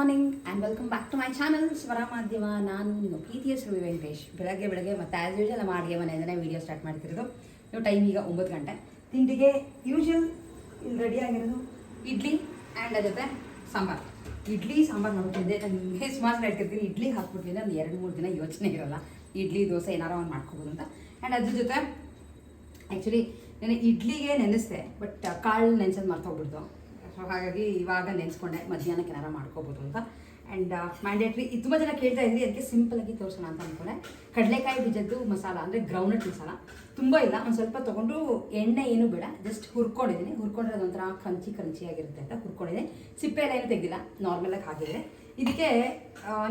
Morning and welcome back to my channel Swara Madhyama. ನಾನು ನಿಮ್ಮ ಪ್ರೀತಿಯ ಶ್ರೀ ವೆಂಕಟೇಶ್. ಬೆಳಗ್ಗೆ ಮತ್ತು ಆ್ಯಸ್ ಯೂಶಲ್ ನಮ್ಮ ಅಡುಗೆ ಮನೆಯಿಂದನೇ ವೀಡಿಯೋ ಸ್ಟಾರ್ಟ್ ಮಾಡ್ತಿರೋದು. ನೀವು ಟೈಮ್ ಈಗ 9 ಗಂಟೆ. ತಿಂಡಿಗೆ ಯೂಶಲ್ ಇಲ್ಲಿ ರೆಡಿಯಾಗಿರೋದು ಇಡ್ಲಿ ಆ್ಯಂಡ್ ಅದ್ರ ಜೊತೆ ಸಾಂಬಾರು. ಇಡ್ಲಿ ಸಾಂಬಾರು ಮಾಡ್ತಿದ್ದೆ. ನನಗೆ ಸುಮಾರು ಹೇಳ್ತಿರ್ತೀನಿ ಇಡ್ಲಿ ಹಾಕ್ಬಿಟ್ಟಿದ್ದೆ. ಒಂದು 2-3 ದಿನ ಯೋಚನೆ ಇರೋಲ್ಲ ಇಡ್ಲಿ ದೋಸೆ ಏನಾರೋ ಒಂದು ಮಾಡ್ಕೋಬೋದು ಅಂತ. ಆ್ಯಂಡ್ ಅದ್ರ ಜೊತೆ ಆ್ಯಕ್ಚುಲಿ ನಾನು ಇಡ್ಲಿಗೆ ನೆನೆಸ್ದೆ, ಬಟ್ ಕಾಳು ನೆನೆಸೋದು ಮರ್ತೋಗ್ಬಿಡ್ತು. ಸೊ ಹಾಗಾಗಿ ಇವಾಗ ನೆನೆಸ್ಕೊಂಡೆ ಮಧ್ಯಾಹ್ನಕ್ಕೆ ಏನಾರ ಮಾಡ್ಕೋಬೋದು ಅಂತ. ಆ್ಯಂಡ್ ಮ್ಯಾಂಡೇಟ್ರಿ ಇದು ತುಂಬ ಜನ ಕೇಳ್ತಾ ಇದ್ರಿ, ಅದಕ್ಕೆ ಸಿಂಪಲಾಗಿ ತೋರಿಸೋಣ ಅಂತ ಅಂದ್ಕೊಂಡೆ. ಕಡಲೆಕಾಯಿ ಬೀಜದ್ದು ಮಸಾಲ ಅಂದರೆ ಗ್ರೌಂಡ್ನಟ್ ಮಸಾಲ ತುಂಬ ಇಲ್ಲ, ಒಂದು ಸ್ವಲ್ಪ ತೊಗೊಂಡು ಎಣ್ಣೆ ಏನು ಬೇಡ, ಜಸ್ಟ್ ಹುರ್ಕೊಂಡಿದ್ದೀನಿ. ಹುರ್ಕೊಂಡ್ರೆ ಅದೊಂಥರ ಕ್ರಂಚಿಯಾಗಿರುತ್ತೆ ಅಂತ ಹುರ್ಕೊಂಡಿದ್ದೀನಿ. ಸಿಪ್ಪೆ ಎಲ್ಲ ಏನು ತೆಗೆದಿಲ್ಲ, ನಾರ್ಮಲಾಗಿ ಹಾಕಿದರೆ. ಇದಕ್ಕೆ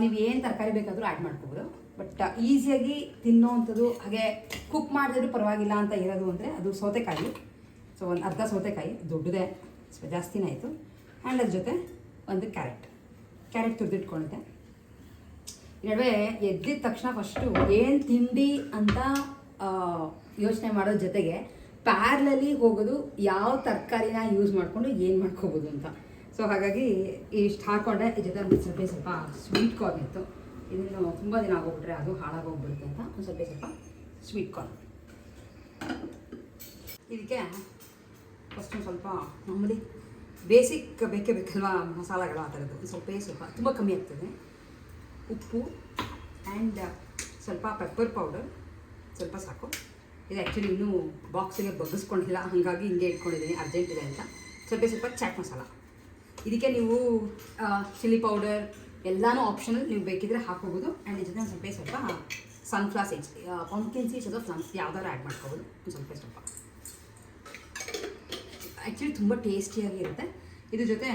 ನೀವು ಏನು ತರಕಾರಿ ಬೇಕಾದರೂ ಆ್ಯಡ್ ಮಾಡ್ಕೋಬೋದು. ಬಟ್ ಈಸಿಯಾಗಿ ತಿನ್ನೋವಂಥದ್ದು, ಹಾಗೆ ಕುಕ್ ಮಾಡಿದ್ರು ಪರವಾಗಿಲ್ಲ ಅಂತ ಇರೋದು ಅಂದರೆ ಅದು ಸೌತೆಕಾಯಿ. ಸೊ ಒಂದು ಅರ್ಧ ಸೌತೆಕಾಯಿ ದೊಡ್ಡದೇ, ಸ್ವಲ್ಪ ಜಾಸ್ತಿನೇ ಆಯಿತು. ಆ್ಯಂಡ್ ಅದ್ರ ಜೊತೆ ಒಂದು ಕ್ಯಾರೆಟ್ ತುರಿದಿಟ್ಕೊಂಡಿದ್ದೆ. ಈ ನಡುವೆ ಎದ್ದಿದ ತಕ್ಷಣ ಫಸ್ಟು ಏನು ತಿಂಡಿ ಅಂತ ಯೋಚನೆ ಮಾಡೋದ್ರ ಜೊತೆಗೆ ಪ್ಯಾರ್ಲಲ್ಲಿ ಹೋಗೋದು ಯಾವ ತರಕಾರಿನ ಯೂಸ್ ಮಾಡಿಕೊಂಡು ಏನು ಮಾಡ್ಕೋಬೋದು ಅಂತ. ಸೊ ಹಾಗಾಗಿ ಇಷ್ಟು ಹಾಕ್ಕೊಂಡೆ. ಈ ಜೊತೆ ಒಂದು ಸ್ವಲ್ಪ ಸ್ವೀಟ್ ಕಾರ್ನ್ ಇತ್ತು. ಇದನ್ನು ತುಂಬ ದಿನ ಆಗೋಗ್ಬಿಟ್ರೆ ಅದು ಹಾಳಾಗೋಗ್ಬಿಡುತ್ತೆ ಅಂತ ಒಂದು ಸ್ವಲ್ಪ ಸ್ವೀಟ್ ಕಾರ್ನ್. ಇದಕ್ಕೆ ಫಸ್ಟ್ ಒಂದು ಸ್ವಲ್ಪ ಮಾಮೂಲಿ ಬೇಸಿಕ್ ಬೇಕಲ್ವಾ ಮಸಾಲೆಗಳು ಆ ಥರದ್ದು ಸ್ವಲ್ಪ ತುಂಬ ಕಮ್ಮಿ ಆಗ್ತದೆ. ಉಪ್ಪು ಆ್ಯಂಡ್ ಸ್ವಲ್ಪ ಪೆಪ್ಪರ್ ಪೌಡರ್ ಸ್ವಲ್ಪ ಸಾಕು. ಇದು ಆ್ಯಕ್ಚುಲಿ ಇನ್ನೂ ಬಾಕ್ಸಿಗೆ ಬಗ್ಗಿಸ್ಕೊಂಡಿಲ್ಲ, ಹಾಗಾಗಿ ಹಿಂಗೆ ಇಟ್ಕೊಂಡಿದ್ದೀನಿ, ಅರ್ಜೆಂಟ್ ಇದೆ ಅಂತ. ಸ್ವಲ್ಪ ಚಾಟ್ ಮಸಾಲ. ಇದಕ್ಕೆ ನೀವು ಚಿಲ್ಲಿ ಪೌಡರ್ ಎಲ್ಲನೂ ಆಪ್ಷನಲ್, ನೀವು ಬೇಕಿದ್ರೆ ಹಾಕೋಬೋದು. ಆ್ಯಂಡ್ ಇದ್ರ ಜೊತೆ ಸ್ವಲ್ಪ ಸನ್ಫ್ಲವರ್ ಸೀಡ್ಸ್, ಪಂಪ್ಕಿನ್ ಸೀಡ್ಸ್ ಅಥವಾ ಯಾವ್ದಾದ್ರು ಆ್ಯಡ್ ಮಾಡ್ಕೋಬೋದು. ಸ್ವಲ್ಪ ಆ್ಯಕ್ಚುಲಿ ತುಂಬ ಟೇಸ್ಟಿಯಾಗಿರುತ್ತೆ. ಇದ್ರ ಜೊತೆ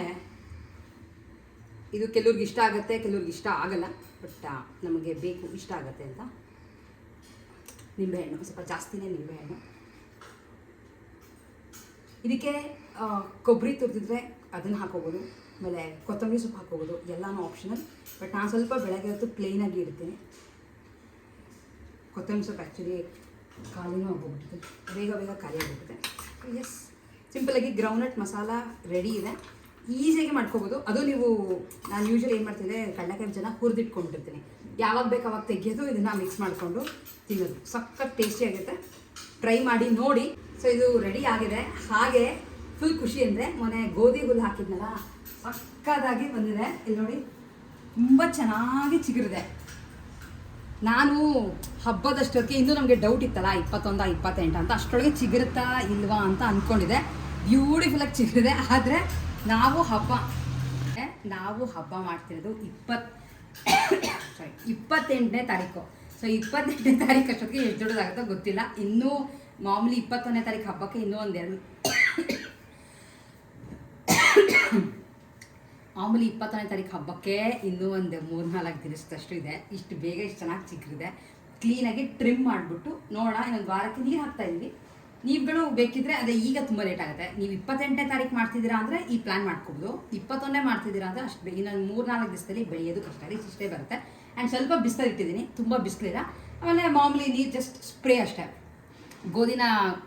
ಇದು ಕೆಲವ್ರಿಗೆ ಇಷ್ಟ ಆಗುತ್ತೆ, ಕೆಲವ್ರಿಗೆ ಇಷ್ಟ ಆಗಲ್ಲ, ಬಟ್ ನಮಗೆ ಬೇಕು, ಇಷ್ಟ ಆಗುತ್ತೆ ಅಂತ ನಿಂಬೆಹಣ್ಣು, ಸ್ವಲ್ಪ ಜಾಸ್ತಿನೇ ನಿಂಬೆಹಣ್ಣು. ಇದಕ್ಕೆ ಕೊಬ್ಬರಿ ತುರಿದಿದ್ರೆ ಅದನ್ನು ಹಾಕೋಬೋದು, ಆಮೇಲೆ ಕೊತ್ತಂಬರಿ ಸೊಪ್ಪು ಹಾಕೋಬೋದು, ಎಲ್ಲನೂ ಆಪ್ಷನಲ್. ಬಟ್ ನಾನು ಸ್ವಲ್ಪ ಬೆಳಗ್ಗೆ ಹೊತ್ತು ಪ್ಲೇನಾಗಿ ಇಡ್ತೀನಿ. ಕೊತ್ತಂಬರಿ ಸೊಪ್ಪು ಆ್ಯಕ್ಚುಲಿ ಖಾಲಿನೂ ಆಗೋಗ್ಬಿಟ್ಟಿದೆ, ಬೇಗ ಖಾಲಿ ಆಗೋಗುತ್ತೆ. ಎಸ್, ಸಿಂಪಲಾಗಿ ಗ್ರೌಂಡ್ನಟ್ ಮಸಾಲ ರೆಡಿ ಇದೆ, ಈಸಿಯಾಗಿ ಮಾಡ್ಕೋಬೋದು. ಅದು ನೀವು ನಾನು ಯೂಶ್ವಲಿ ಏನು ಮಾಡ್ತಿದ್ದೆ, ಕಡಲೆಕಾಯಿ ಬೀಜನ ಹುರಿದಿಟ್ಕೊಂಡಿರ್ತೀನಿ, ಯಾವಾಗ ಬೇಕು ಅವಾಗ ತೆಗೆಯೋದು, ಇದನ್ನು ಮಿಕ್ಸ್ ಮಾಡಿಕೊಂಡು ತಿನ್ನೋದು. ಸಖತ್ ಟೇಸ್ಟಿಯಾಗುತ್ತೆ, ಟ್ರೈ ಮಾಡಿ ನೋಡಿ. ಸೊ ಇದು ರೆಡಿ ಆಗಿದೆ. ಹಾಗೆ ಫುಲ್ ಖುಷಿ ಅಂದರೆ ಮೊನ್ನೆ ಗೋಧಿ ಹುಲ್ಲು ಹಾಕಿದ್ನಲ್ಲ, ಸಕ್ಕತ್ತಾಗಿ ಬಂದಿದೆ. ಇಲ್ಲಿ ನೋಡಿ, ತುಂಬ ಚೆನ್ನಾಗಿ ಚಿಗುರಿದೆ. ನಾನು ಹಬ್ಬದಷ್ಟೊತ್ತಿಗೆ ಇನ್ನೂ ನಮಗೆ ಡೌಟ್ ಇತ್ತಲ್ಲ 21, 28 ಅಂತ, ಅಷ್ಟರೊಳಗೆ ಚಿಗುರುತ್ತಾ ಇಲ್ವಾ ಅಂತ ಅಂದ್ಕೊಂಡಿದ್ದೆ. ಬ್ಯೂಟಿಫುಲ್ಲಾಗಿ ಚಿಗುರಿದೆ. ಆದರೆ ನಾವು ಹಬ್ಬ ಮಾಡ್ತಿರೋದು 28ನೇ ತಾರೀಕು. ಸೊ 28ನೇ ತಾರೀಕು ಅಷ್ಟೊತ್ತಿಗೆ ಎಷ್ಟು ದೊಡ್ಡದಾಗುತ್ತೋ ಗೊತ್ತಿಲ್ಲ. ಇನ್ನೂ ಮಾಮೂಲಿ 21ನೇ ತಾರೀಕು ಹಬ್ಬಕ್ಕೆ ಇನ್ನೂ ಒಂದೆರಡು ಮಾಮೂಲಿ 21ನೇ ತಾರೀಕು ಹಬ್ಬಕ್ಕೆ ಇನ್ನೂ ಒಂದು 3-4 ದಿನದಷ್ಟು ಇದೆ. ಇಷ್ಟು ಬೇಗ ಇಷ್ಟು ಚೆನ್ನಾಗಿ ಚಿಗುರಿದೆ. ಕ್ಲೀನಾಗಿ ಟ್ರಿಮ್ ಮಾಡಿಬಿಟ್ಟು ನೋಡೋಣ. ಇನ್ನೊಂದು ವಾರಕ್ಕೆ ನೀರು ಹಾಕ್ತಾಯಿದ್ವಿ. ನೀವುಗಳು ಬೇಕಿದ್ರೆ ಅದೇ ಈಗ ತುಂಬ ಲೇಟ್ ಆಗುತ್ತೆ. ನೀವು 28ನೇ ತಾರೀಕು ಮಾಡ್ತಿದ್ದೀರಾ ಅಂದರೆ ಈ ಪ್ಲ್ಯಾನ್ ಮಾಡ್ಕೋಬೋದು. 21ನೇ ಮಾಡ್ತಿದ್ದೀರಾ ಅಂದರೆ ಅಷ್ಟು ಇನ್ನೊಂದು 3-4 ದಿವಸದಲ್ಲಿ ಬೆಳೆಯೋದು ಕಷ್ಟ ಇದೆ. ಇಷ್ಟೇ ಬರುತ್ತೆ. ಆ್ಯಂಡ್ ಸ್ವಲ್ಪ ಬಿಸಿಲು ಇಟ್ಟಿದ್ದೀನಿ, ತುಂಬ ಬಿಸಿಲಿಲ್ಲ. ಆಮೇಲೆ ಮಾಮೂಲಿ ನೀರು ಜಸ್ಟ್ ಸ್ಪ್ರೇ ಅಷ್ಟೇ. ಗೋಧಿನ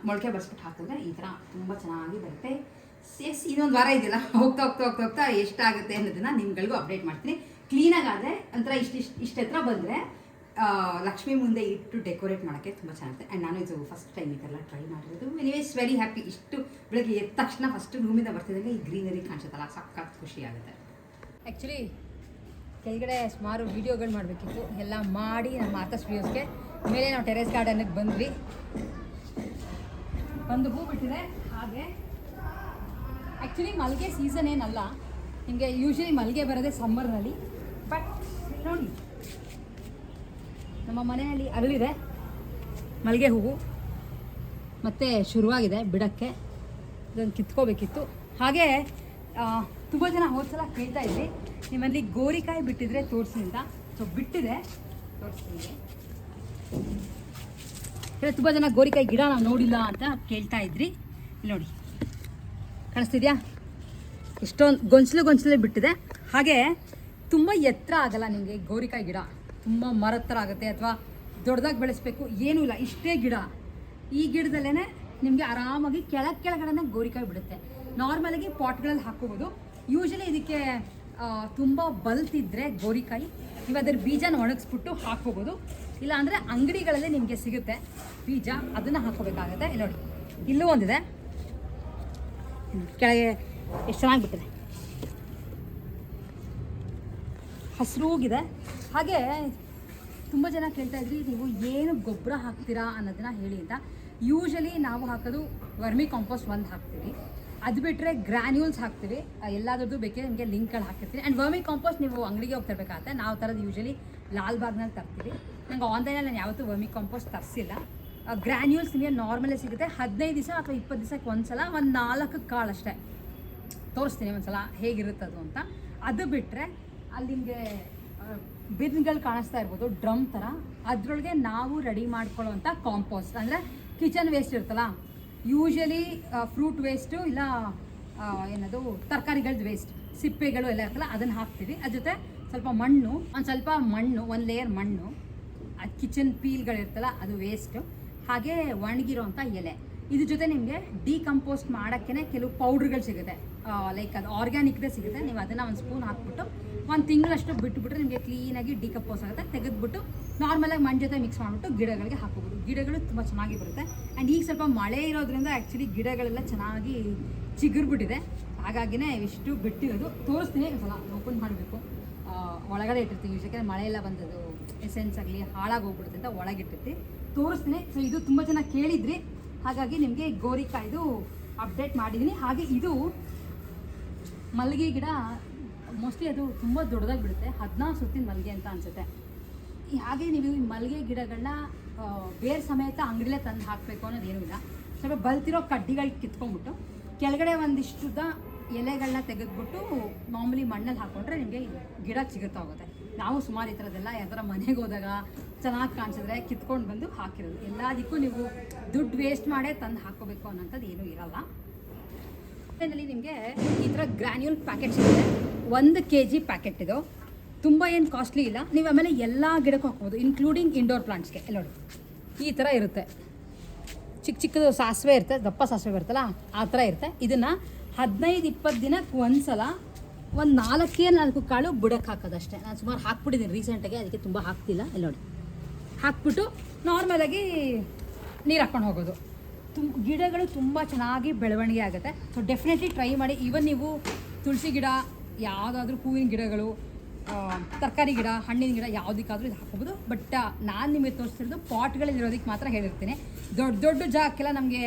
ಮೊಳಕೆ ಬರ್ಸ್ಬಿಟ್ಟು ಹಾಕಿದ್ರೆ ಈ ಥರ ತುಂಬ ಚೆನ್ನಾಗಿ ಬರುತ್ತೆ. ಎಸ್, ಇನ್ನೊಂದು ವಾರ ಇದೆಯಲ್ಲ, ಹೋಗ್ತಾ ಎಷ್ಟಾಗುತ್ತೆ ಅನ್ನೋದನ್ನು ನಿಮ್ಗಳಿಗೂ ಅಪ್ಡೇಟ್ ಮಾಡ್ತೀನಿ. ಕ್ಲೀನಾಗಾದರೆ ಒಂಥರ ಇಷ್ಟು ಹತ್ರ ಬಂದರೆ ಲಕ್ಷ್ಮಿ ಮುಂದೆ ಇಟ್ಟು ಡೆಕೋರೇಟ್ ಮಾಡೋಕ್ಕೆ ತುಂಬ ಚೆನ್ನಾಗುತ್ತೆ. ಆ್ಯಂಡ್ ನಾನು ಇದು ಫಸ್ಟ್ ಟೈಮ್ ಇದೆಲ್ಲ ಟ್ರೈ ಮಾಡಿರೋದು. Anyways very happy. ಇಷ್ಟು ಬೆಳಗ್ಗೆ ಎದ್ದ ತಕ್ಷಣ ಫಸ್ಟು ರೂಮಿಂದ ಬರ್ತಿದ್ದಂಗೆ ಈ ಗ್ರೀನರಿ ಕಾಣಿಸುತ್ತಲ್ಲ, ಸಖತ್ ಖುಷಿ ಆಗುತ್ತೆ. ಆ್ಯಕ್ಚುಲಿ ಕೆಳಗಡೆ ಸುಮಾರು ವೀಡಿಯೋಗಳು ಮಾಡಬೇಕಿತ್ತು, ಎಲ್ಲ ಮಾಡಿ ನಮ್ಮ ಆರ್ಕಸ್ ವೀಡಿಯೋಸ್ಗೆ ಮೇಲೆ ನಾವು ಟೆರೇಸ್ ಗಾರ್ಡನ್ಗೆ ಬಂದ್ವಿ. ಒಂದು ಹೂ ಬಿಟ್ಟಿದೆ. ಹಾಗೆ ಆ್ಯಕ್ಚುಲಿ ಮಲ್ಲಿಗೆ ಸೀಸನ್ ಏನಲ್ಲ, ನಿಮಗೆ ಯೂಶ್ವಲಿ ಮಲ್ಲಿಗೆ ಬರೋದೇ ಸಮ್ಮರ್ನಲ್ಲಿ. ಬಟ್ ನೋಡಿ, ನಮ್ಮ ಮನೆಯಲ್ಲಿ ಅರಳಿದೆ ಮಲ್ಲಿಗೆ ಹೂವು, ಮತ್ತು ಶುರುವಾಗಿದೆ ಬಿಡೋಕ್ಕೆ. ಇದನ್ನು ಕಿತ್ಕೋಬೇಕಿತ್ತು. ಹಾಗೆ ತುಂಬ ಜನ ಹೋದ್ಸಲ ಕೇಳ್ತಾ ಇದ್ವಿ, ನಿಮ್ಮಲ್ಲಿ ಗೋರಿಕಾಯಿ ಬಿಟ್ಟಿದ್ರೆ ತೋರಿಸಿ ಅಂತ. ಸೊ ಬಿಟ್ಟಿದೆ, ತೋರಿಸ್ತೀನಿ. ತುಂಬ ಜನ ಗೋರಿಕಾಯಿ ಗಿಡ ನಾವು ನೋಡಿಲ್ಲ ಅಂತ ಕೇಳ್ತಾ ಇದ್ರಿ. ಇಲ್ಲಿ ನೋಡಿ, ಕಾಣಿಸ್ತಿದ್ಯಾ? ಎಷ್ಟೊಂದು ಗೊಂಚಲೇ ಬಿಟ್ಟಿದೆ. ಹಾಗೆ ತುಂಬ ಎತ್ತರ ಆಗಲ್ಲ ನಿಮಗೆ ಗೋರಿಕಾಯಿ ಗಿಡ, ತುಂಬ ಮರದ ಥರ ಆಗುತ್ತೆ, ಅಥವಾ ದೊಡ್ಡದಾಗಿ ಬೆಳೆಸಬೇಕು ಏನೂ ಇಲ್ಲ. ಇಷ್ಟೇ ಗಿಡ. ಈ ಗಿಡದಲ್ಲೇ ನಿಮಗೆ ಆರಾಮಾಗಿ ಕೆಳಗಡೆ ಗೋರಿಕಾಯಿ ಬಿಡುತ್ತೆ. ನಾರ್ಮಲಾಗಿ ಪಾಟ್ಗಳಲ್ಲಿ ಹಾಕೋಬೋದು. ಯೂಶಲಿ ಇದಕ್ಕೆ ತುಂಬ ಬಲ್ತಿದ್ರೆ ಗೋರಿಕಾಯಿ ನೀವು ಅದರ ಬೀಜನ ಒಣಗಿಸ್ಬಿಟ್ಟು ಹಾಕ್ಕೋಬೋದು. ಇಲ್ಲಾಂದರೆ ಅಂಗಡಿಗಳಲ್ಲಿ ನಿಮಗೆ ಸಿಗುತ್ತೆ ಬೀಜ, ಅದನ್ನು ಹಾಕ್ಕೋಬೇಕಾಗುತ್ತೆ. ಇಲ್ಲಿ ನೋಡಿ, ಇಲ್ಲೂ ಒಂದಿದೆ, ಕೆಳಗೆ ಎಷ್ಟು ಚೆನ್ನಾಗಿ ಬಿಟ್ಟಿದೆ, ಹಸಿರುಗಿದೆ. ಹಾಗೆ ತುಂಬ ಜನ ಕೇಳ್ತಾ ಇದ್ರಿ ನೀವು ಏನು ಗೊಬ್ಬರ ಹಾಕ್ತೀರಾ ಅನ್ನೋದನ್ನ ಹೇಳಿ ಅಂತ. ಯೂಶಲಿ ನಾವು ಹಾಕೋದು ವರ್ಮಿ ಕಾಂಪೋಸ್ಟ್ ಒಂದು ಹಾಕ್ತೀವಿ, ಅದು ಬಿಟ್ಟರೆ ಗ್ರ್ಯಾನ್ಯೂಲ್ಸ್ ಹಾಕ್ತೀವಿ. ಎಲ್ಲಾದ್ರದ್ದು ಬೇಕಿದ್ರೆ ನಿಮಗೆ ಲಿಂಕ್ಗಳು ಹಾಕಿರ್ತೀನಿ. ಆ್ಯಂಡ್ ವರ್ಮಿ ಕಾಂಪೋಸ್ಟ್ ನೀವು ಅಂಗಡಿಗೆ ಹೋಗಿ ತರಬೇಕಾಗತ್ತೆ. ನಾವು ತರೋದು ಯೂಶಲಿ ಲಾಲ್ಬಾಗ್ನಲ್ಲಿ ತರ್ತೀವಿ. ನಂಗೆ ಆನ್ಲೈನಲ್ಲಿ ನಾನು ಯಾವತ್ತೂ ವರ್ಮಿ ಕಾಂಪೋಸ್ಟ್ ತರಿಸಿಲ್ಲ. ಗ್ರ್ಯಾನ್ಯೂಲ್ಸ್ ನಿಮಗೆ ನಾರ್ಮಲೇ ಸಿಗುತ್ತೆ. 15 ದಿವಸ ಅಥವಾ 20 ದಿವಸಕ್ಕೆ ಒಂದ್ಸಲ ಒಂದು 4 ಕಾಳು ಅಷ್ಟೇ ತೋರಿಸ್ತೀನಿ ಒಂದ್ಸಲ ಹೇಗಿರುತ್ತದು ಅಂತ. ಅದು ಬಿಟ್ಟರೆ ಅಲ್ಲಿ ನಿಮಗೆ ಬಿನ್ಗಳು ಕಾಣಿಸ್ತಾ ಇರ್ಬೋದು, ಡ್ರಮ್ ಥರ, ಅದರೊಳಗೆ ನಾವು ರೆಡಿ ಮಾಡ್ಕೊಳ್ಳೋವಂಥ ಕಾಂಪೋಸ್ಟ್ ಅಂದರೆ ಕಿಚನ್ ವೇಸ್ಟ್ ಇರುತ್ತಲ್ಲ, ಯೂಶಲಿ ಫ್ರೂಟ್ ವೇಸ್ಟು ಇಲ್ಲ ಏನದು ತರಕಾರಿಗಳದ್ದು ವೇಸ್ಟ್, ಸಿಪ್ಪೆಗಳು ಎಲ್ಲ ಇರ್ತಲ್ಲ, ಅದನ್ನು ಹಾಕ್ತೀವಿ. ಅದ್ರ ಜೊತೆ ಸ್ವಲ್ಪ ಮಣ್ಣು, ಒಂದು ಲೇಯರ್ ಮಣ್ಣು, ಅದು ಕಿಚನ್ ಪೀಲ್ಗಳಿರ್ತಲ್ಲ ಅದು ವೇಸ್ಟು, ಹಾಗೆ ಒಣಗಿರೋಂಥ ಎಲೆ. ಇದ್ರ ಜೊತೆ ನಿಮಗೆ ಡಿಕಂಪೋಸ್ಟ್ ಮಾಡೋಕ್ಕೆ ಕೆಲವು ಪೌಡ್ರ್ಗಳು ಸಿಗುತ್ತೆ, ಲೈಕ್ ಅದು ಆರ್ಗ್ಯಾನಿಕ್ದೇ ಸಿಗುತ್ತೆ. ನೀವು ಅದನ್ನು ಒಂದು ಸ್ಪೂನ್ ಹಾಕ್ಬಿಟ್ಟು 1 ತಿಂಗಳಷ್ಟು ಬಿಟ್ಟುಬಿಟ್ರೆ ನಿಮಗೆ ಕ್ಲೀನಾಗಿ ಡಿಕಂಪೋಸ್ ಆಗುತ್ತೆ. ತೆಗೆದುಬಿಟ್ಟು ನಾರ್ಮಲಾಗಿ ಮಣ್ಣು ಜೊತೆ ಮಿಕ್ಸ್ ಮಾಡಿಬಿಟ್ಟು ಗಿಡಗಳಿಗೆ ಹಾಕೋಬೋದು. ಗಿಡಗಳು ತುಂಬ ಚೆನ್ನಾಗಿ ಬರುತ್ತೆ. ಆ್ಯಂಡ್ ಈಗ ಸ್ವಲ್ಪ ಮಳೆ ಇರೋದ್ರಿಂದ ಆ್ಯಕ್ಚುಲಿ ಗಿಡಗಳೆಲ್ಲ ಚೆನ್ನಾಗಿ ಚಿಗುರ್ಬಿಟ್ಟಿದೆ, ಹಾಗಾಗಿನೇ ಇಷ್ಟು ಬಿಟ್ಟಿರೋದು. ತೋರಿಸ್ತೀನಿ, ಒಂದ್ಸಲ ಓಪನ್ ಮಾಡಬೇಕು. ಒಳಗಡೆ ಇಟ್ಟಿರ್ತೀವಿ, ಯಾಕೆಂದರೆ ಮಳೆ ಎಲ್ಲ ಬಂದದ್ದು ಎಸೆನ್ಸ್ ಆಗಲಿ ಹಾಳಾಗಿ ಹೋಗ್ಬಿಡುತ್ತೆ ಅಂತ ಒಳಗಿಟ್ಟಿರ್ತೀವಿ. ತೋರಿಸ್ತೀನಿ. ಸೊ ಇದು ತುಂಬ ಜನ ಕೇಳಿದ್ರಿ, ಹಾಗಾಗಿ ನಿಮಗೆ ಗೋರಿಕಾಯ್ದು ಅಪ್ಡೇಟ್ ಮಾಡಿದ್ದೀನಿ. ಹಾಗೆ ಇದು ಮಲ್ಲಿಗೆ ಗಿಡ, ಮೋಸ್ಟ್ಲಿ ಅದು ತುಂಬ ದೊಡ್ಡದಾಗಿ ಬಿಡುತ್ತೆ, 14 ಸುತ್ತಿನ ಮಲ್ಲಿಗೆ ಅಂತ ಅನಿಸುತ್ತೆ. ಹಾಗೆ ನೀವು ಈ ಮಲ್ಲಿಗೆ ಗಿಡಗಳನ್ನ ಬೇರೆ ಸಮೇತ ಅಂಗಡಿಲೇ ತಂದು ಹಾಕಬೇಕು ಅನ್ನೋದೇನೂ ಇಲ್ಲ. ಸ್ವಲ್ಪ ಬಲ್ತಿರೋ ಕಡ್ಡಿಗಳು ಕಿತ್ಕೊಂಡ್ಬಿಟ್ಟು ಕೆಳಗಡೆ ಒಂದಿಷ್ಟುದ ಎಲೆಗಳನ್ನ ತೆಗೆದುಬಿಟ್ಟು ಮಾಮೂಲಿ ಮಣ್ಣಲ್ಲಿ ಹಾಕ್ಕೊಂಡ್ರೆ ನಿಮಗೆ ಗಿಡ ಚಿಗುರ್ತಾ ಹೋಗುತ್ತೆ. ನಾವು ಸುಮಾರು ಈ ಥರದ್ದೆಲ್ಲ ಯಾವ್ದಾರ ಮನೆಗೆ ಹೋದಾಗ ಚೆನ್ನಾಗಿ ಕಾಣಿಸಿದ್ರೆ ಕಿತ್ಕೊಂಡು ಬಂದು ಹಾಕಿರೋದು. ಎಲ್ಲದಕ್ಕೂ ನೀವು ದುಡ್ಡು ವೇಸ್ಟ್ ಮಾಡೇ ತಂದು ಹಾಕ್ಕೋಬೇಕು ಅನ್ನೋಂಥದ್ದು ಏನೂ ಇರಲ್ಲ. ನಲ್ಲಿ ನಿಮಗೆ ಈ ಥರ ಗ್ರ್ಯಾನ್ಯೂಲ್ ಪ್ಯಾಕೆಟ್ ಸಿಗುತ್ತೆ, 1 kg ಪ್ಯಾಕೆಟ್. ಇದು ತುಂಬ ಏನು ಕಾಸ್ಟ್ಲಿ ಇಲ್ಲ. ನೀವು ಆಮೇಲೆ ಎಲ್ಲ ಗಿಡಕ್ಕೂ ಹಾಕ್ಬೋದು, ಇನ್ಕ್ಲೂಡಿಂಗ್ ಇಂಡೋರ್ ಪ್ಲಾಂಟ್ಸ್ಗೆ. ಎಲ್ಲ ನೋಡಿ ಈ ಥರ ಇರುತ್ತೆ, ಚಿಕ್ಕದು ಸಾಸಿವೆ ಇರುತ್ತೆ, ದಪ್ಪ ಸಾಸಿವೆ ಬರುತ್ತಲ್ಲ ಆ ಥರ ಇರುತ್ತೆ. ಇದನ್ನು 15-20 ದಿನಕ್ಕೆ ಒಂದ್ಸಲ ಒಂದು 4 ಕಾಳು ಬುಡಕ್ಕೆ ಹಾಕೋದಷ್ಟೇ. ನಾನು ಸುಮಾರು ಹಾಕ್ಬಿಟ್ಟಿದ್ದೀನಿ ರೀಸೆಂಟಾಗಿ, ಅದಕ್ಕೆ ತುಂಬ ಹಾಕ್ತಿಲ್ಲ. ಇಲ್ಲಿ ನೋಡಿ, ಹಾಕ್ಬಿಟ್ಟು ನಾರ್ಮಲಾಗಿ ನೀರು ಹಾಕ್ಕೊಂಡು ಹೋಗೋದು. ಗಿಡಗಳು ತುಂಬ ಚೆನ್ನಾಗಿ ಬೆಳವಣಿಗೆ ಆಗುತ್ತೆ. ಸೊ ಡೆಫಿನೆಟ್ಲಿ ಟ್ರೈ ಮಾಡಿ. ಈವನ್ ನೀವು ತುಳಸಿ ಗಿಡ, ಯಾವುದಾದ್ರೂ ಹೂವಿನ ಗಿಡಗಳು, ತರಕಾರಿ ಗಿಡ, ಹಣ್ಣಿನ ಗಿಡ ಯಾವುದಕ್ಕಾದ್ರೂ ಇದು ಹಾಕೋಬೋದು. ಬಟ್ ನಾನು ನಿಮಗೆ ತೋರಿಸ್ತಿರೋದು ಪಾಟ್ಗಳಲ್ಲಿರೋದಕ್ಕೆ ಮಾತ್ರ ಹೇಳಿರ್ತೀನಿ. ದೊಡ್ಡ ಜಾಗಕ್ಕೆಲ್ಲ ನಮಗೆ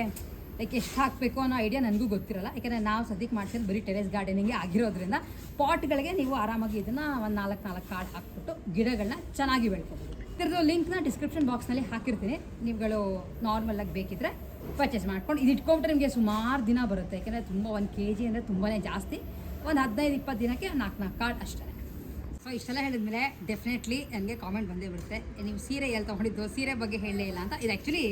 ಲೈಕ್ ಎಷ್ಟು ಹಾಕಬೇಕು ಅನ್ನೋ ಐಡಿಯಾ ನನಗೂ ಗೊತ್ತಿರಲ್ಲ, ಯಾಕೆಂದರೆ ನಾವು ಸದ್ಯಕ್ಕೆ ಮಾಡ್ತಿರೋದು ಬರೀ ಟೆರೆಸ್ ಗಾರ್ಡನಿಂಗೇ ಆಗಿರೋದ್ರಿಂದ ಪಾಟ್ಗಳಿಗೆ ನೀವು ಆರಾಮಾಗಿ ಇದನ್ನು ಒಂದು 4 ಕಾಳು ಹಾಕ್ಬಿಟ್ಟು ಗಿಡಗಳನ್ನ ಚೆನ್ನಾಗಿ ಬೆಳ್ಕೊಬೋದು. ಇದರದ್ದು ಲಿಂಕ್ನ ಡಿಸ್ಕ್ರಿಪ್ಷನ್ ಬಾಕ್ಸ್ನಲ್ಲಿ ಹಾಕಿರ್ತೀನಿ. ನೀವುಗಳು ನಾರ್ಮಲಾಗಿ ಬೇಕಿದ್ರೆ ಪರ್ಚೇಸ್ ಮಾಡ್ಕೊಂಡು ಇದು ಇಟ್ಕೊಂಡ್ರೆ ನಿಮಗೆ ಸುಮಾರು ದಿನ ಬರುತ್ತೆ. ಯಾಕೆಂದರೆ ತುಂಬ 1 kg ಅಂದರೆ ತುಂಬಾ ಜಾಸ್ತಿ. ಒಂದು 15-20 ದಿನಕ್ಕೆ 4 ಕಾಳು ಅಷ್ಟೇ. ಸೊ ಇಷ್ಟೆಲ್ಲ ಹೇಳಿದ್ಮೇಲೆ ಡೆಫಿನೆಟ್ಲಿ ನನಗೆ ಕಾಮೆಂಟ್ ಬಂದೇ ಬಿಡುತ್ತೆ, ನೀವು ಸೀರೆ ಎಲ್ಲಿ ತೊಗೊಂಡಿದ್ದು, ಸೀರೆ ಬಗ್ಗೆ ಹೇಳಲೇ ಇಲ್ಲ ಅಂತ. ಇದು ಆ್ಯಕ್ಚುಲಿ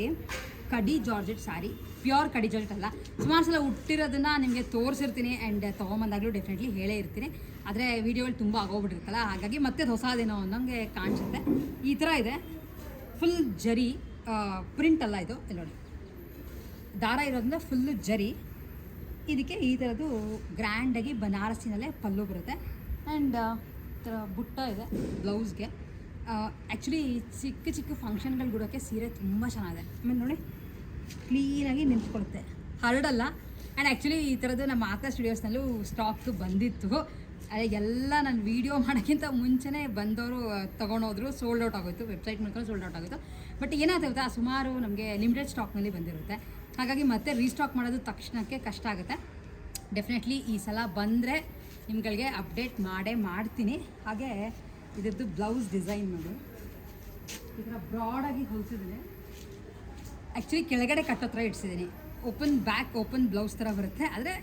ಕಡಿ ಜಾರ್ಜೆಟ್ ಸ್ಯಾರಿ, ಪ್ಯೂರ್ ಕಡಿ ಜಾರ್ಜೆಟ್ ಅಲ್ಲ. ಸುಮಾರು ಸಲ ಹುಟ್ಟಿರೋದನ್ನು ನಿಮಗೆ ತೋರಿಸಿರ್ತೀನಿ ಆ್ಯಂಡ್ ತೊಗೊಂಬಂದಾಗಲೂ ಡೆಫಿನೆಟ್ಲಿ ಹೇಳೇ ಇರ್ತೀನಿ. ಆದರೆ ವೀಡಿಯೋಗಳು ತುಂಬ ಆಗೋಗ್ಬಿಟ್ಟಿರ್ತಲ್ಲ, ಹಾಗಾಗಿ ಮತ್ತೆ ಹೊಸದೇನೋ ಅನ್ನೋಂಗೆ ಕಾಣಿಸುತ್ತೆ. ಈ ಥರ ಇದೆ, ಫುಲ್ ಜರಿ ಪ್ರಿಂಟ್ ಅಲ್ಲ ಇದು. ಇಲ್ಲಿ ನೋಡಿ, ದಾರ ಇರೋದ್ರಿಂದ ಫುಲ್ಲು ಜರಿ. ಇದಕ್ಕೆ ಈ ಥರದ್ದು ಗ್ರ್ಯಾಂಡಾಗಿ ಬನಾರಸಿನಲ್ಲೇ ಪಲ್ಲು ಬರುತ್ತೆ. ಆ್ಯಂಡ್ ಥರ ಬುಟ್ಟ ಇದೆ ಬ್ಲೌಸ್ಗೆ. ಆ್ಯಕ್ಚುಲಿ ಚಿಕ್ಕ ಫಂಕ್ಷನ್ಗಳು ಬಿಡೋಕ್ಕೆ ಸೀರೆ ತುಂಬ ಚೆನ್ನಾಗಿದೆ. ಆಮೇಲೆ ನೋಡಿ ಕ್ಲೀನಾಗಿ ನಿಂತ್ಕೊಳ್ಳುತ್ತೆ, ಹರಡಲ್ಲ. ಆ್ಯಂಡ್ ಆ್ಯಕ್ಚುಲಿ ಈ ಥರದ್ದು ನಮ್ಮ ಆಕಾಶ್ ಸ್ಟುಡಿಯೋಸ್ನಲ್ಲೂ ಸ್ಟಾಕ್ದು ಬಂದಿತ್ತು. ಎಲ್ಲ ನಾನು ವೀಡಿಯೋ ಮಾಡೋಕ್ಕಿಂತ ಮುಂಚೆನೇ ಬಂದವರು ತೊಗೊಂಡೋದ್ರು, ಸೋಲ್ಡ್ ಔಟ್ ಆಗೋಯ್ತು, ವೆಬ್ಸೈಟ್ ಮಾಡ್ಕೊಂಡು ಸೋಲ್ಡ್ ಔಟ್ ಆಗೋಯ್ತು. ಬಟ್ ಏನಾಗುತ್ತೆ ಗೊತ್ತಾ, ಸುಮಾರು ನಮಗೆ ಲಿಮಿಟೆಡ್ ಸ್ಟಾಕ್ನಲ್ಲಿ ಬಂದಿರುತ್ತೆ, ಹಾಗಾಗಿ ಮತ್ತೆ ರೀಸ್ಟಾಕ್ ಮಾಡೋದು ತಕ್ಷಣಕ್ಕೆ ಕಷ್ಟ ಆಗುತ್ತೆ. ಡೆಫಿನೆಟ್ಲಿ ಈ ಸಲ ಬಂದರೆ ನಿಮ್ಗಳಿಗೆ ಅಪ್ಡೇಟ್ ಮಾಡ್ತೀನಿ. ಹಾಗೆ ಇದ್ರದ್ದು ಬ್ಲೌಸ್ ಡಿಸೈನ್ ನೋಡಿ, ಈ ಥರ ಬ್ರಾಡಾಗಿ ಹೊಲಿಸಿದ್ದೀನಿ. ಆ್ಯಕ್ಚುಲಿ ಕೆಳಗಡೆ ಕಟ್ಟೋ ಥರ ಇಡ್ಸಿದ್ದೀನಿ, ಓಪನ್ ಬ್ಯಾಕ್ ಓಪನ್ ಬ್ಲೌಸ್ ಥರ ಬರುತ್ತೆ, ಆದರೆ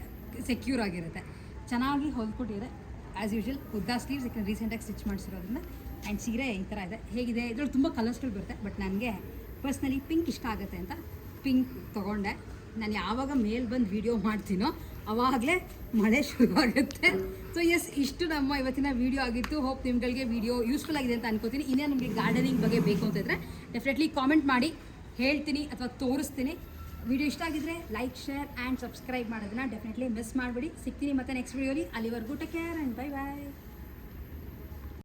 ಸೆಕ್ಯೂರ್ ಆಗಿರುತ್ತೆ. ಚೆನ್ನಾಗಿ ಹೊಲ್ಕೊಟ್ಟಿದೆ ಆ್ಯಸ್ ಯೂಶುವಲ್. ಉದ್ದ ಸ್ಲೀವ್ಸ್, ಯಾಕಂದರೆ ರೀಸೆಂಟಾಗಿ ಸ್ಟಿಚ್ ಮಾಡಿಸಿರೋದ್ರಿಂದ. ಆ್ಯಂಡ್ ಸೀರೆ ಈ ಥರ ಇದೆ. ಹೇಗಿದೆ, ಇದ್ರಲ್ಲಿ ತುಂಬ ಕಲರ್ಸ್ಗಳು ಬರುತ್ತೆ, ಬಟ್ ನನಗೆ ಪರ್ಸ್ನಲಿ ಪಿಂಕ್ ಇಷ್ಟ ಆಗುತ್ತೆ ಅಂತ ಪಿಂಕ್ ತೊಗೊಂಡೆ. ನಾನು ಯಾವಾಗ ಮೇಲೆ ಬಂದು ವೀಡಿಯೋ ಮಾಡ್ತೀನೋ ಆವಾಗಲೇ ಮಳೆ ಶುರುವಾಗುತ್ತೆ. ಸೊ ಎಸ್, ಇಷ್ಟು ನಮ್ಮ ಇವತ್ತಿನ ವೀಡಿಯೋ ಆಗಿತ್ತು. ಹೋಪ್ ನಿಮ್ಗಳಿಗೆ ವೀಡಿಯೋ ಯೂಸ್ಫುಲ್ ಆಗಿದೆ ಅಂತ ಅನ್ಕೋತೀನಿ. ಇನ್ನೇ ನಿಮಗೆ ಗಾರ್ಡನಿಂಗ್ ಬಗ್ಗೆ ಬೇಕು ಅಂತಿದ್ರೆ ಡೆಫಿನೆಟ್ಲಿ ಕಾಮೆಂಟ್ ಮಾಡಿ, ಹೇಳ್ತೀನಿ ಅಥವಾ ತೋರಿಸ್ತೀನಿ. ವಿಡಿಯೋ ಇಷ್ಟ ಆಗಿದ್ರೆ ಲೈಕ್, ಶೇರ್ ಆ್ಯಂಡ್ ಸಬ್ಸ್ಕ್ರೈಬ್ ಮಾಡೋದನ್ನ ಡೆಫಿನೆಟ್ಲಿ ಮಿಸ್ ಮಾಡಬೇಡಿ. ಸಿಗ್ತೀನಿ ಮತ್ತೆ ನೆಕ್ಸ್ಟ್ ವೀಡಿಯೋಲಿ. ಅಲ್ಲಿವರೆಗೂ take care and bye bye.